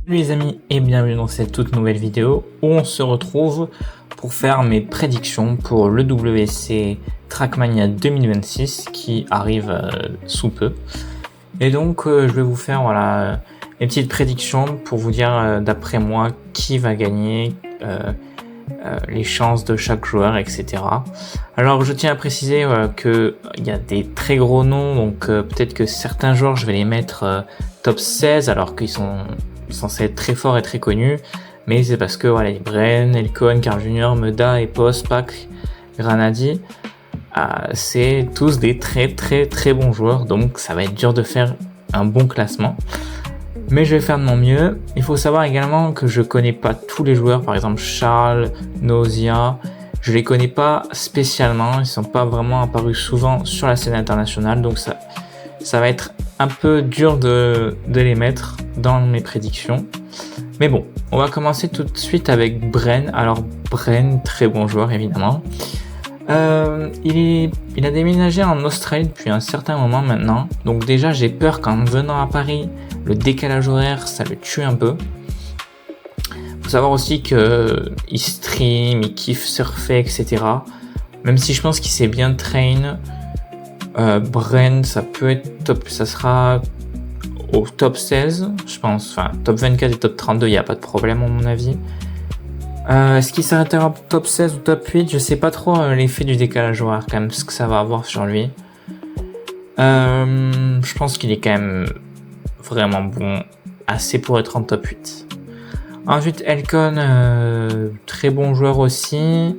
Salut les amis et bienvenue dans cette toute nouvelle vidéo où on se retrouve pour faire mes prédictions pour le WC Trackmania 2026 qui arrive sous peu. Et donc je vais vous faire mes petites prédictions pour vous dire d'après moi qui va gagner, les chances de chaque joueur, etc. Alors je tiens à préciser qu'il y a des très gros noms, donc peut-être que certains joueurs je vais les mettre top 16 alors qu'ils sont censés être très forts et très connus, mais c'est parce que voilà, Bren, Elcon, Carl Jr, Meda, Epos, Pac, Granadi, c'est tous des très bons joueurs, donc ça va être dur de faire un bon classement. Mais je vais faire de mon mieux. Il faut savoir également que je connais pas tous les joueurs, par exemple Charles, Nausea, je les connais pas spécialement, ils sont pas vraiment apparus souvent sur la scène internationale, donc ça va être un peu dur de les mettre dans mes prédictions. Mais bon, on va commencer tout de suite avec Bren. Alors Bren, très bon joueur évidemment. Il a déménagé en Australie depuis un certain moment maintenant. Donc déjà j'ai peur qu'en venant à Paris, le décalage horaire ça le tue un peu. Faut savoir aussi que il stream, il kiffe surfer, etc. Même si je pense qu'il s'est bien train, Bren ça peut être top, ça sera au top 16 je pense, enfin top 24 et top 32 il n'y a pas de problème à mon avis. Est-ce qu'il s'arrêtera top 16 ou top 8? Je sais pas trop l'effet du décalage horaire quand même, ce que ça va avoir sur lui. Je pense qu'il est quand même vraiment bon, assez pour être en top 8. Ensuite Elcon, très bon joueur aussi.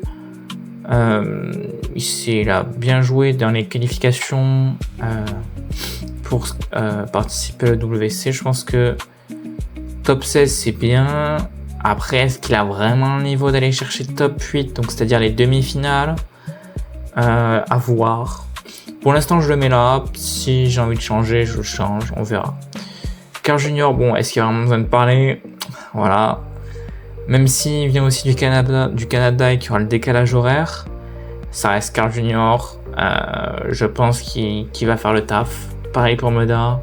Il a bien joué dans les qualifications pour participer au WC. Je pense que top 16 c'est bien. Après, est-ce qu'il a vraiment le niveau d'aller chercher top 8, donc c'est-à-dire les demi-finales? À voir. Pour l'instant, je le mets là. Si j'ai envie de changer, je le change. On verra. Carl Junior, bon, est-ce qu'il y a vraiment besoin de parler? Voilà. Même s'il vient aussi du Canada et qu'il y aura le décalage horaire, ça reste Carl Junior. Je pense qu'il va faire le taf. Pareil pour Meda.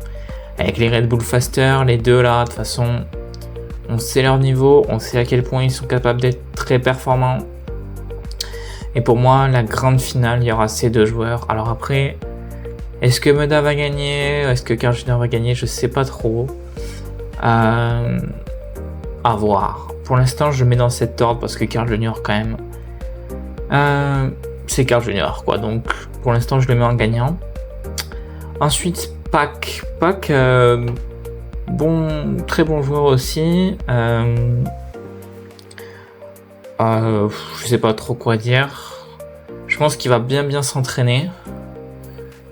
Avec les Red Bull Faster, les deux là, de toute façon, on sait leur niveau, on sait à quel point ils sont capables d'être très performants. Et pour moi, la grande finale, il y aura ces deux joueurs. Alors après, est-ce que Meda va gagner? Est-ce que Carl Junior va gagner? Je sais pas trop. À voir. Pour l'instant, je le mets dans cet ordre parce que Carl Junior, quand même, c'est Carl Junior, quoi. Donc, pour l'instant, je le mets en gagnant. Ensuite, Pac, très bon joueur aussi. Je sais pas trop quoi dire. Je pense qu'il va bien s'entraîner.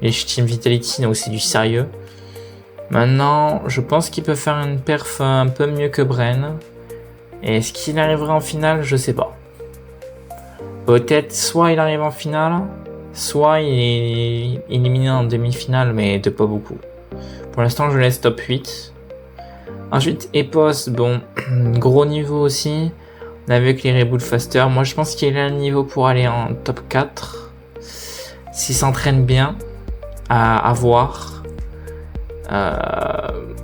Les Team Vitality, donc c'est du sérieux. Maintenant, je pense qu'il peut faire une perf un peu mieux que Bren. Et est-ce qu'il arrivera en finale? Je sais pas. Peut-être soit il arrive en finale, soit il est éliminé en demi-finale, mais de pas beaucoup. Pour l'instant, je laisse top 8. Ensuite, Epos, bon, gros niveau aussi. On a vu que les Red Bull Faster. Moi, je pense qu'il a le niveau pour aller en top 4. S'il s'entraîne bien, à voir.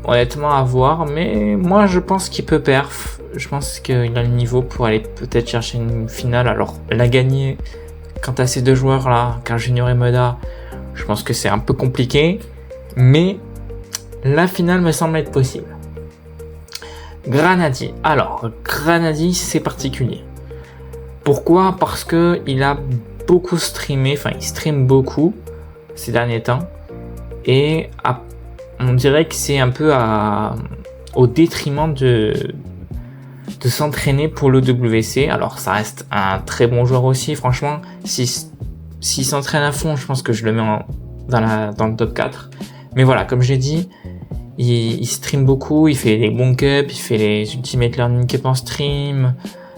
Honnêtement, à voir. Mais moi, je pense qu'il peut perf. Je pense qu'il a le niveau pour aller peut-être chercher une finale. Alors, la gagner, quant à ces deux joueurs-là, Carl Junior et Meda, je pense que c'est un peu compliqué. Mais la finale me semble être possible. Granadi. Alors, Granadi, c'est particulier. Pourquoi? Parce que il a beaucoup streamé, enfin, il stream beaucoup ces derniers temps. Et on dirait que c'est un peu au détriment de s'entraîner pour le WC. Alors, ça reste un très bon joueur aussi. Franchement, s'il s'entraîne à fond, je pense que je le mets dans le top 4. Mais voilà, comme j'ai dit, il stream beaucoup, il fait des bons cups, il fait les Ultimate Learning Cup en stream,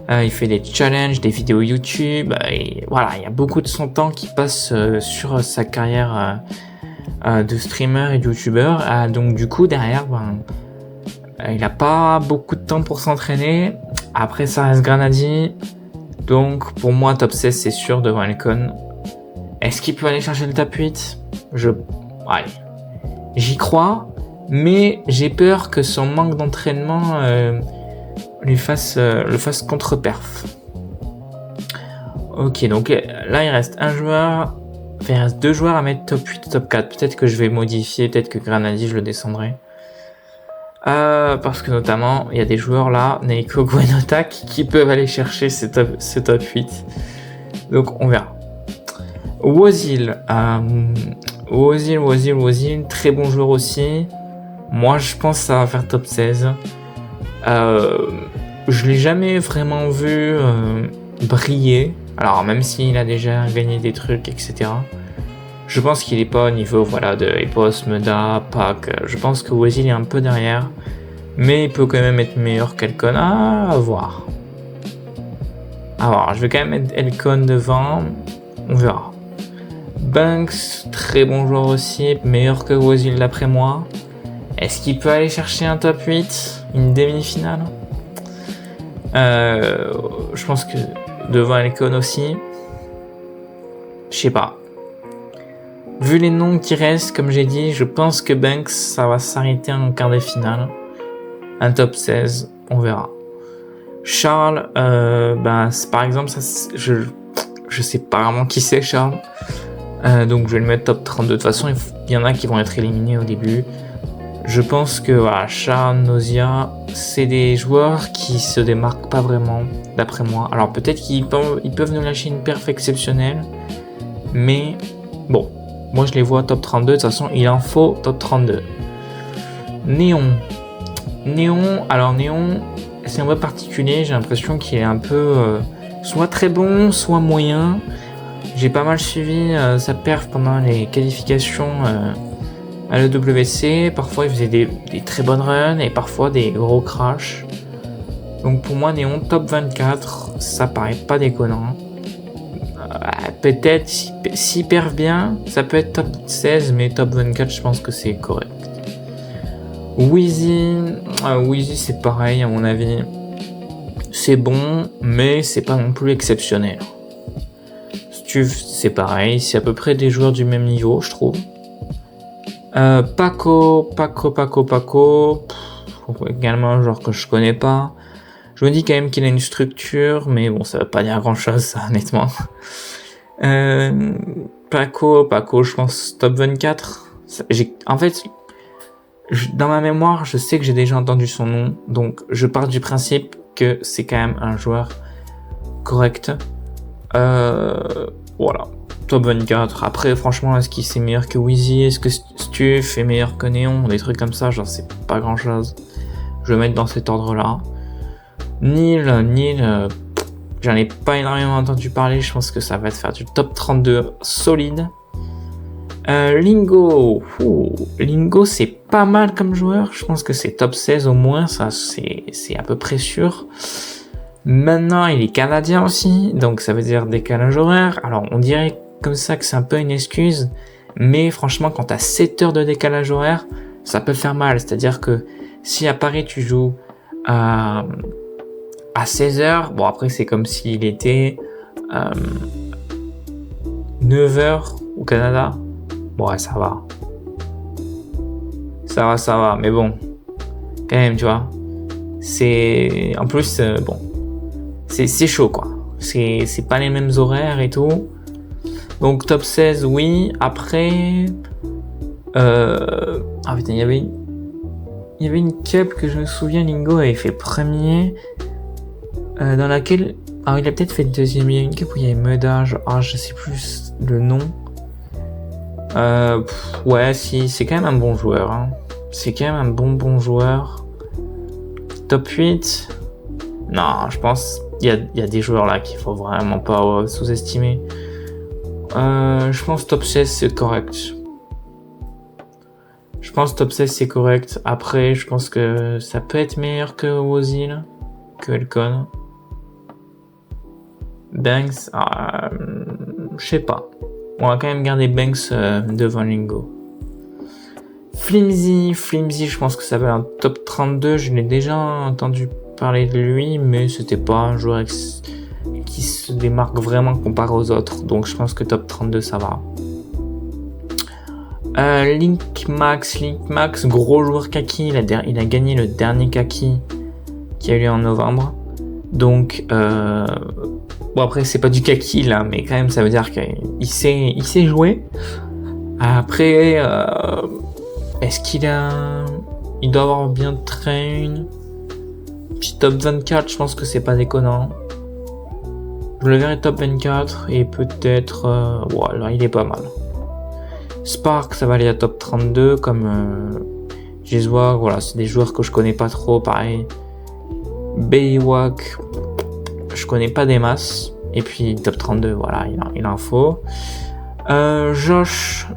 il fait des challenges, des vidéos YouTube, et voilà, il y a beaucoup de son temps qui passe sur sa carrière de streamer et de youtubeur. Donc du coup, derrière, il a pas beaucoup de temps pour s'entraîner. Après, ça reste Granadi. Donc pour moi, top 16, c'est sûr devant Elcon. Est-ce qu'il peut aller chercher le top 8? Allez, j'y crois. Mais j'ai peur que son manque d'entraînement le fasse contre-perf. Ok, donc là il reste un joueur, enfin, il reste 2 joueurs à mettre top 8, top 4. Peut-être que je vais modifier, peut-être que Granadi je le descendrai. Parce que notamment il y a des joueurs là, Neiko Guenota, qui peuvent aller chercher ce top 8. Donc on verra. Wozil, très bon joueur aussi. Moi je pense que ça va faire top 16. Je l'ai jamais vraiment vu briller. Alors même s'il a déjà gagné des trucs, etc. Je pense qu'il est pas au niveau de Epos, Meda, Pac. Je pense que Wozil est un peu derrière. Mais il peut quand même être meilleur qu'Elkon. À voir. Je vais quand même mettre Elkon devant. On verra. Banks, très bon joueur aussi. Meilleur que Wozil d'après moi. Est-ce qu'il peut aller chercher un top 8? Une demi-finale? Je pense que devant Elkon aussi. Je sais pas. Vu les noms qui restent, comme j'ai dit, je pense que Banks, ça va s'arrêter en quart de finale. Un top 16, on verra. Charles, par exemple, ça, je sais pas vraiment qui c'est Charles. Donc je vais le mettre top 32. De toute façon, il y en a qui vont être éliminés au début. Je pense que Charles, Nausea, c'est des joueurs qui se démarquent pas vraiment, d'après moi. Alors peut-être qu'ils peuvent nous lâcher une perf exceptionnelle. Mais bon, moi je les vois top 32. De toute façon, il en faut top 32. Néon, c'est un peu particulier. J'ai l'impression qu'il est un peu soit très bon, soit moyen. J'ai pas mal suivi sa perf pendant les qualifications à l'EWC. Parfois il faisait des très bonnes runs et parfois des gros crashs. Donc pour moi Néon top 24, ça paraît pas déconnant. Peut-être s'il perf bien, ça peut être top 16, mais top 24 je pense que c'est correct. Wheezy, c'est pareil à mon avis. C'est bon, mais c'est pas non plus exceptionnel. Stuve, c'est pareil, c'est à peu près des joueurs du même niveau, je trouve. Paco, également un joueur que je connais pas. Je me dis quand même qu'il a une structure, mais bon, ça veut pas dire grand chose, ça, honnêtement. Paco, je pense top 24. Dans ma mémoire, je sais que j'ai déjà entendu son nom, donc je pars du principe que c'est quand même un joueur correct. Voilà, top 24. Après, franchement, est-ce qu'il c'est meilleur que Wheezy? Est-ce que Stuf est meilleur que Néon? Des trucs comme ça, j'en sais pas grand-chose. Je vais mettre dans cet ordre-là. Neil, j'en ai pas énormément entendu parler. Je pense que ça va te faire du top 32 solide. Lingo, c'est pas mal comme joueur. Je pense que c'est top 16 au moins, ça c'est à peu près sûr. Maintenant, il est canadien aussi, donc ça veut dire décalage horaire. Alors, on dirait comme ça que c'est un peu une excuse, mais franchement, quand t'as 7 heures de décalage horaire, ça peut faire mal. C'est-à-dire que si à Paris tu joues à 16 heures, bon après c'est comme s'il était 9 heures au Canada. Bon, ouais, ça va. Ça va, mais bon. Quand même, tu vois. C'est... En plus, bon. C'est chaud, quoi. C'est pas les mêmes horaires et tout. Donc, top 16, oui. Après... Ah, putain, il y avait une cup que je me souviens, Lingo avait fait premier. Dans laquelle... Ah, il a peut-être fait deuxième. Il y a une cup où il y avait Meda. Je sais plus le nom. Ouais, si, c'est quand même un bon joueur. Hein. C'est quand même un bon joueur. Top 8. Non, je pense il y a des joueurs là qu'il faut vraiment pas sous-estimer. Je pense top 16 c'est correct. Après, je pense que ça peut être meilleur que Wozil, que Elkon. Banks, je sais pas. On va quand même garder Banks devant Lingo. Flimsy, je pense que ça va être un top 32. Je l'ai déjà entendu parler de lui, mais c'était pas un joueur qui se démarque vraiment comparé aux autres. Donc je pense que top 32, ça va. Link Max, gros joueur kaki, il a gagné le dernier kaki qui a eu lieu en novembre. Donc, bon après c'est pas du kaki là, mais quand même ça veut dire qu'il sait jouer. Après, est-ce il doit avoir bien train. Puis top 24, je pense que c'est pas déconnant. Je le verrai top 24 et peut-être, voilà, il est pas mal. Spark, ça va aller à top 32 comme Jeswag, voilà, c'est des joueurs que je connais pas trop, pareil. Baywak, je connais pas des masses. Et puis top 32, voilà, il en faut. Josh.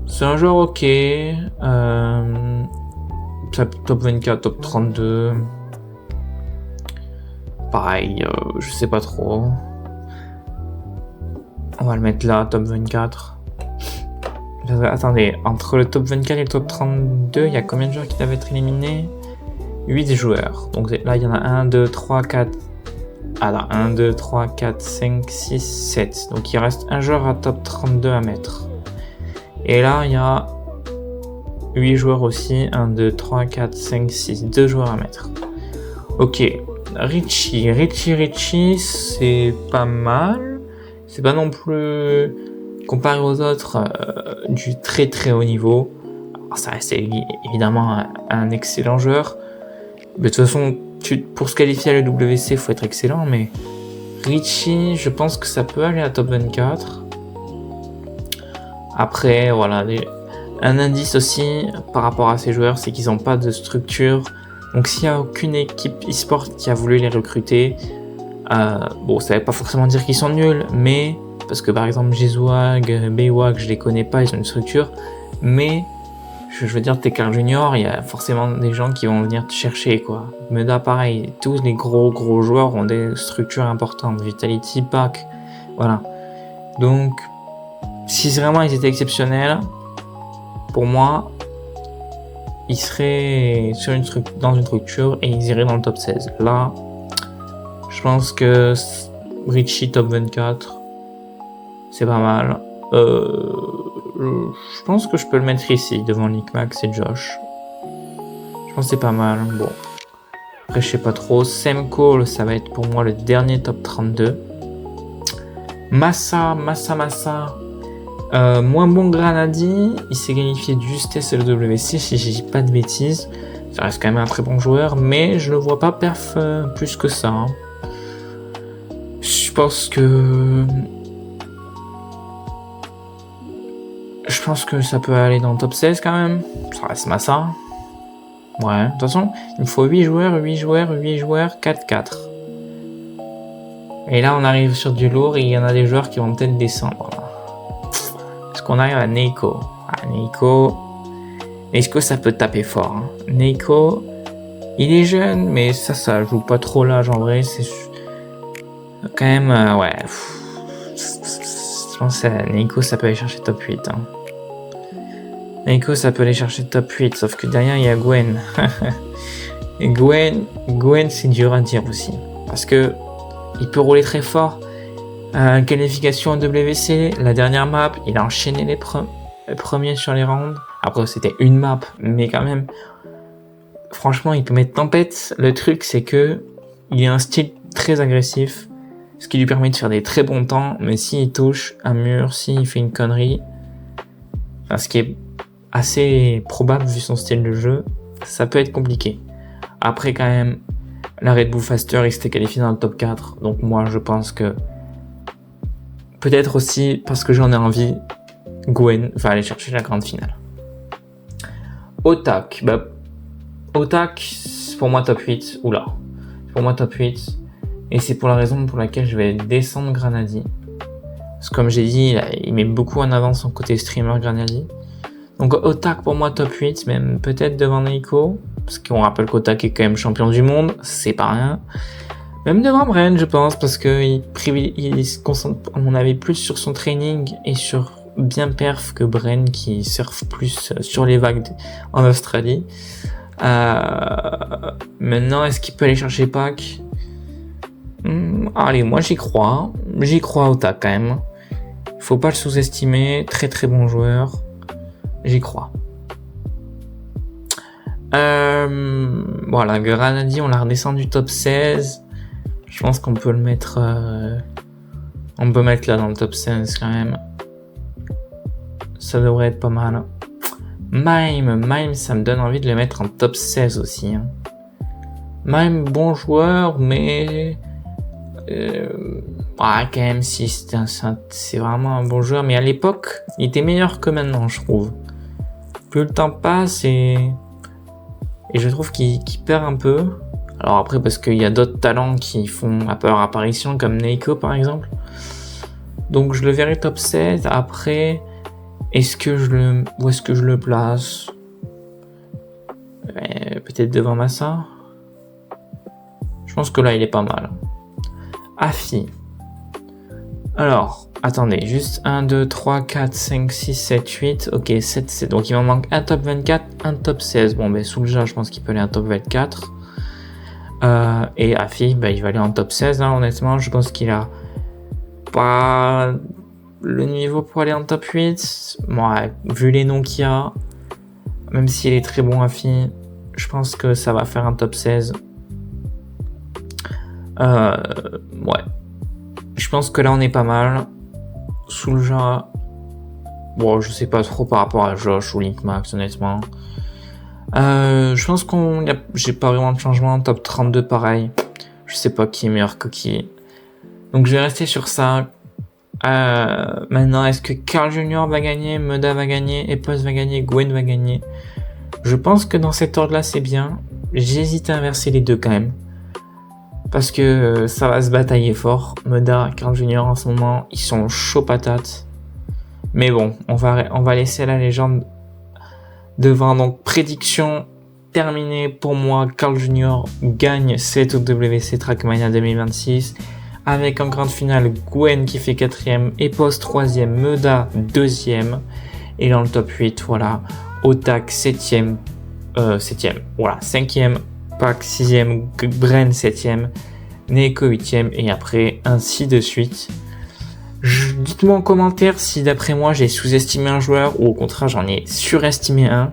C'est un joueur ok. Top 24, top 32. Pareil, je sais pas trop. On va le mettre là, top 24. Attendez, entre le top 24 et le top 32, il y a combien de joueurs qui doivent être éliminés? 8 joueurs. Donc là, il y en a 1, 2, 3, 4. Alors, 1, 2, 3, 4, 5, 6, 7. Donc il reste un joueur à top 32 à mettre. Et là, il y a 8 joueurs aussi. 1, 2, 3, 4, 5, 6. 2 joueurs à mettre. Ok. Richie, c'est pas mal. C'est pas non plus, comparé aux autres, du très très haut niveau. Alors, ça reste évidemment un excellent joueur. Mais de toute façon, pour se qualifier à l'EWC, il faut être excellent. Mais Richie, je pense que ça peut aller à top 24. Après, voilà. Un indice aussi par rapport à ces joueurs, c'est qu'ils n'ont pas de structure. Donc s'il n'y a aucune équipe e-sport qui a voulu les recruter, bon, ça ne veut pas forcément dire qu'ils sont nuls, mais parce que par exemple Jeswag, Baywak, je les connais pas, ils ont une structure, mais je veux dire, t'es qu'un junior, il y a forcément des gens qui vont venir te chercher, quoi. Meda, pareil, tous les gros joueurs ont des structures importantes, Vitality, Pack, voilà. Donc, si vraiment ils étaient exceptionnels, pour moi, ils seraient dans une structure et ils iraient dans le top 16. Là, je pense que Richie top 24, c'est pas mal. Je pense que je peux le mettre ici, devant Nick Max et Josh. Je pense que c'est pas mal. Bon. Après, je sais pas trop. Semco, ça va être pour moi le dernier top 32. Massa. Moins bon Granadi. Il s'est qualifié de justesse à l'EWC, si je dis pas de bêtises. Ça reste quand même un très bon joueur, mais je ne vois pas perf plus que ça. Hein. Je pense que ça peut aller dans le top 16 quand même. Ça reste Massa. Ouais, de toute façon, il me faut 8 joueurs, 4-4. Et là, on arrive sur du lourd et il y en a des joueurs qui vont peut-être descendre. Est-ce qu'on arrive à Neiko? Neiko, ça peut taper fort. Hein. Neiko, il est jeune, mais ça joue pas trop l'âge en vrai. C'est quand même, ouais. Je pense que Neiko, ça peut aller chercher top 8. Hein. Neiko, ça peut aller chercher top 8, sauf que derrière, il y a Gwen. Et Gwen, c'est dur à dire aussi. Parce que il peut rouler très fort. Qualification en WC, la dernière map, il a enchaîné les premiers sur les rounds. Après, c'était une map, mais quand même, franchement, il peut mettre tempête. Le truc, c'est que il a un style très agressif, ce qui lui permet de faire des très bons temps, mais s'il touche un mur, s'il fait une connerie, ce qui est assez probable vu son style de jeu, ça peut être compliqué. Après, quand même, la Red Bull Faster, il s'était qualifié dans le top 4, donc moi, je pense que peut-être aussi parce que j'en ai envie, Gwen va aller chercher la grande finale. Otak, c'est pour moi top 8. Oula, c'est pour moi top 8. Et c'est pour la raison pour laquelle je vais descendre Granadi. Parce que comme j'ai dit, il met beaucoup en avant son côté streamer Granadi. Donc Otak pour moi top 8, même peut-être devant Neiko. Parce qu'on rappelle qu'Otak est quand même champion du monde, c'est pas rien. Même devant Bren, je pense, parce qu'il se concentre, à mon avis, plus sur son training et sur bien perf que Bren qui surfe plus sur les vagues en Australie. Maintenant, est-ce qu'il peut aller chercher Pac? Allez, moi j'y crois. J'y crois au Otak quand même. Faut pas le sous-estimer, très très bon joueur. J'y crois. Voilà, Granadi, on l'a redescendu top 16. Je pense qu'on peut le mettre... on peut mettre là dans le top 16 quand même. Ça devrait être pas mal. Mime, ça me donne envie de le mettre en top 16 aussi. Hein. Mime, bon joueur, mais... quand même, si c'est vraiment un bon joueur. Mais à l'époque, il était meilleur que maintenant, je trouve. Plus le temps passe et je trouve qu'il perd un peu. Alors après, parce qu'il y a d'autres talents qui font leur apparition, comme Neiko par exemple. Donc je le verrai top 16. Après, où est-ce que je le place? Peut-être devant Massa. Je pense que là, il est pas mal. Afi. Alors, attendez, juste 1, 2, 3, 4, 5, 6, 7, 8. Ok, 7, 7. Donc il m'en manque un top 24, un top 16. Bon, ben Soulja, je pense qu'il peut aller en top 24. Et Afi, il va aller en top 16, hein, honnêtement. Je pense qu'il a pas le niveau pour aller en top 8. Bon, ouais, vu les noms qu'il y a, même s'il est très bon Afi, je pense que ça va faire un top 16. Ouais. Je pense que là on est pas mal. Soulja, bon, je sais pas trop par rapport à Josh ou Linkmax, honnêtement. Je pense j'ai pas vraiment de changement. En top 32, pareil. Je sais pas qui est meilleur que qui. Donc je vais rester sur ça. Maintenant, est-ce que Carl Jr. va gagner, Meda va gagner, Epos va gagner, Gwen va gagner? Je pense que dans cet ordre-là, c'est bien. J'hésite à inverser les deux quand même. Parce que ça va se batailler fort. Meda, Carl Jr. en ce moment, ils sont chauds patates. Mais bon, on va laisser la légende devant. Donc, prédiction terminée pour moi. Carl Jr. gagne cette WC Trackmania 2026. Avec en grande finale Gwen qui fait 4ème, Epos 3ème, Meda 2ème. Et dans le top 8, voilà, Otak 7ème, voilà, 5ème, Pac 6ème, Bren 7ème, Neiko 8ème, et après, ainsi de suite. Dites-moi en commentaire si d'après moi j'ai sous-estimé un joueur ou au contraire j'en ai surestimé un.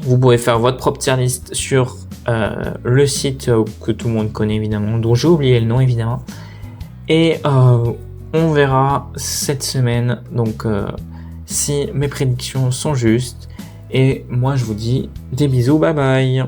Vous pouvez faire votre propre tier list sur le site que tout le monde connaît évidemment, dont j'ai oublié le nom évidemment. Et on verra cette semaine donc si mes prédictions sont justes. Et moi je vous dis des bisous, bye bye.